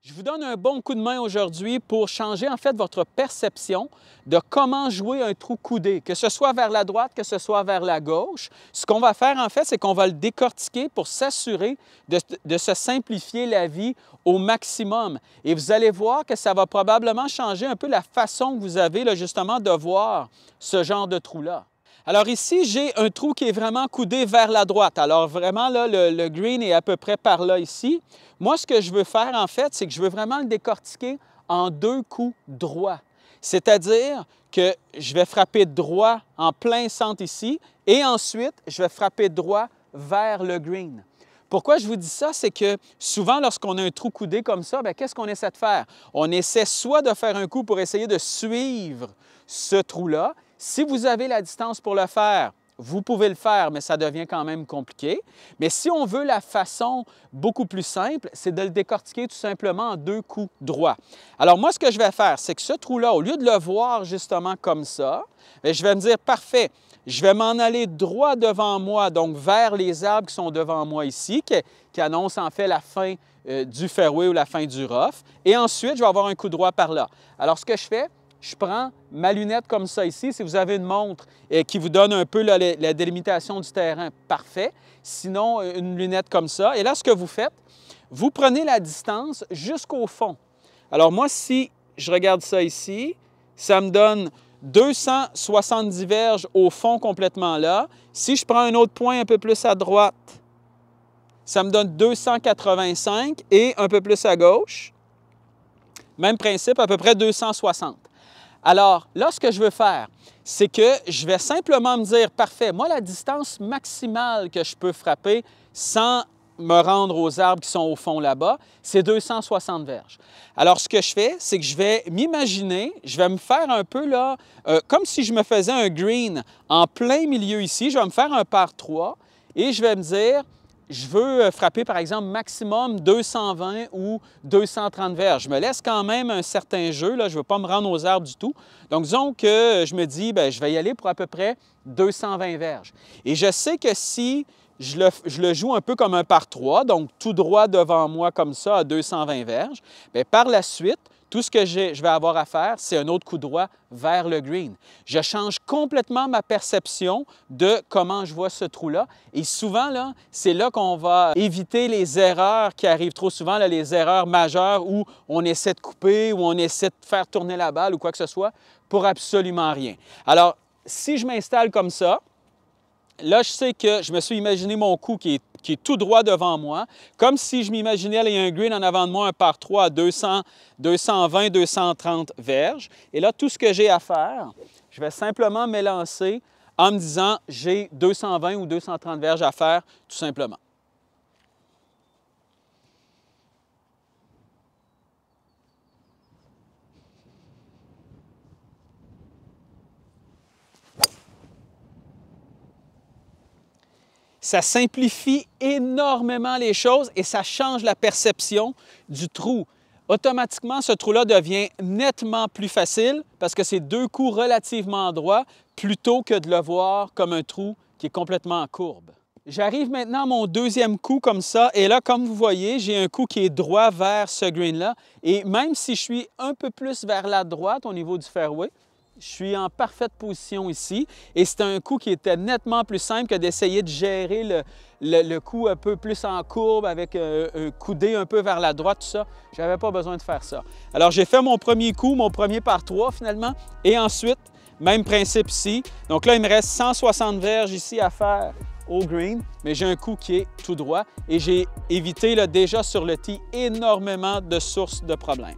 Je vous donne un bon coup de main aujourd'hui pour changer en fait votre perception de comment jouer un trou coudé, que ce soit vers la droite, que ce soit vers la gauche. Ce qu'on va faire en fait, c'est qu'on va le décortiquer pour s'assurer de se simplifier la vie au maximum. Et vous allez voir que ça va probablement changer un peu la façon que vous avez là, justement de voir ce genre de trou-là. Alors ici, j'ai un trou qui est vraiment coudé vers la droite. Alors vraiment, là, le green est à peu près par là ici. Moi, ce que je veux faire, en fait, c'est que je veux vraiment le décortiquer en deux coups droits. C'est-à-dire que je vais frapper droit en plein centre ici et ensuite, je vais frapper droit vers le green. Pourquoi je vous dis ça? C'est que souvent, lorsqu'on a un trou coudé comme ça, qu'est-ce qu'on essaie de faire? On essaie soit de faire un coup pour essayer de suivre ce trou-là. Si vous avez la distance pour le faire, vous pouvez le faire, mais ça devient quand même compliqué. Mais si on veut la façon beaucoup plus simple, c'est de le décortiquer tout simplement en deux coups droits. Alors moi, ce que je vais faire, c'est que ce trou-là, au lieu de le voir justement comme ça, je vais me dire, parfait, je vais m'en aller droit devant moi, donc vers les arbres qui sont devant moi ici, qui annoncent en fait la fin du fairway ou la fin du rough. Et ensuite, je vais avoir un coup droit par là. Alors, ce que je fais, je prends ma lunette comme ça ici. Si vous avez une montre qui vous donne un peu la délimitation du terrain, parfait. Sinon, une lunette comme ça. Et là, ce que vous faites, vous prenez la distance jusqu'au fond. Alors moi, si je regarde ça ici, ça me donne 270 verges au fond complètement là. Si je prends un autre point un peu plus à droite, ça me donne 285 et un peu plus à gauche. Même principe, à peu près 260. Alors, là, ce que je veux faire, c'est que je vais simplement me dire, parfait, moi, la distance maximale que je peux frapper sans me rendre aux arbres qui sont au fond là-bas, c'est 260 verges. Alors, ce que je fais, c'est que je vais m'imaginer, je vais me faire un peu là, comme si je me faisais un green en plein milieu ici, je vais me faire un par 3 et je vais me dire, je veux frapper, par exemple, maximum 220 ou 230 verges. Je me laisse quand même un certain jeu, là, je ne veux pas me rendre aux arbres du tout. Donc, disons que je me dis, je vais y aller pour à peu près 220 verges. Et je sais que si je le joue un peu comme un par 3, donc tout droit devant moi comme ça à 220 verges, par la suite, tout ce que je vais avoir à faire, c'est un autre coup droit vers le green. Je change complètement ma perception de comment je vois ce trou-là. Et souvent, là, c'est là qu'on va éviter les erreurs qui arrivent trop souvent, là, les erreurs majeures où on essaie de couper, où on essaie de faire tourner la balle ou quoi que ce soit pour absolument rien. Alors, si je m'installe comme ça, là, je sais que je me suis imaginé mon coup qui est tout droit devant moi, comme si je m'imaginais il y a un green en avant de moi, un par 3 à 220, 230 verges. Et là, tout ce que j'ai à faire, je vais simplement m'élancer en me disant j'ai 220 ou 230 verges à faire, tout simplement. Ça simplifie énormément les choses et ça change la perception du trou. Automatiquement, ce trou-là devient nettement plus facile parce que c'est deux coups relativement droits plutôt que de le voir comme un trou qui est complètement en courbe. J'arrive maintenant à mon deuxième coup comme ça et là, comme vous voyez, j'ai un coup qui est droit vers ce green-là et même si je suis un peu plus vers la droite au niveau du fairway, je suis en parfaite position ici et c'est un coup qui était nettement plus simple que d'essayer de gérer le coup un peu plus en courbe avec un coudé un peu vers la droite, tout ça. Je n'avais pas besoin de faire ça. Alors, j'ai fait mon premier coup, mon premier par 3 finalement et ensuite, même principe ici. Donc là, il me reste 160 verges ici à faire au green, mais j'ai un coup qui est tout droit et j'ai évité là, déjà sur le tee énormément de sources de problèmes.